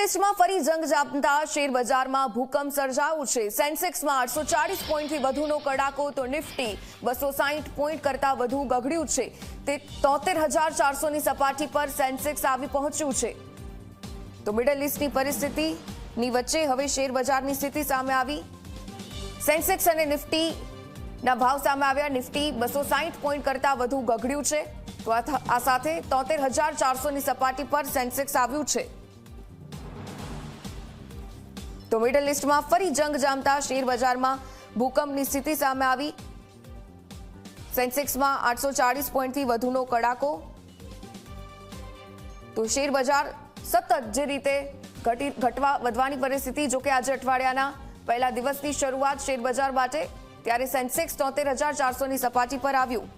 લિસ્ટમાં ફરી જંગ જામતા શેર બજારમાં ભૂકંપ સર્જાયો છે। સેન્સેક્સમાં 840 પોઈન્ટથી વધુનો કડાકો તો નિફ્ટી 260 પોઈન્ટ કરતા વધુ ગગડ્યું છે। તે 73,400ની સપાટી પર સેન્સેક્સ આવી પહોંચ્યું છે। તો મિડલ ઈસ્ટની પરિસ્થિતિની વચ્ચે હવે શેર બજારની સ્થિતિ સામે આવી। સેન્સેક્સ અને નિફ્ટીના ભાવ સામે આવ્યા। નિફ્ટી 260 પોઈન્ટ કરતા વધુ ગગડ્યું છે। તો આ સાથે 73,400ની સપાટી પર સેન્સેક્સ આવ્યું છે। તો મિડલ ઈસ્ટમાં ફરી જંગ જામતા શેર બજારમાં ભૂકંપની સ્થિતિ સામે આવી। સેન્સેક્સમાં 840 પોઈન્ટથી વધુનો કડાકો। તો શેર બજાર સતત જે રીતે વધવાની પરિસ્થિતિ, જો કે આજે અઠવાડિયાના પહેલા દિવસની શરૂઆત શેર બજાર માટે, ત્યારે સેન્સેક્સ 73,400ની સપાટી પર આવ્યું।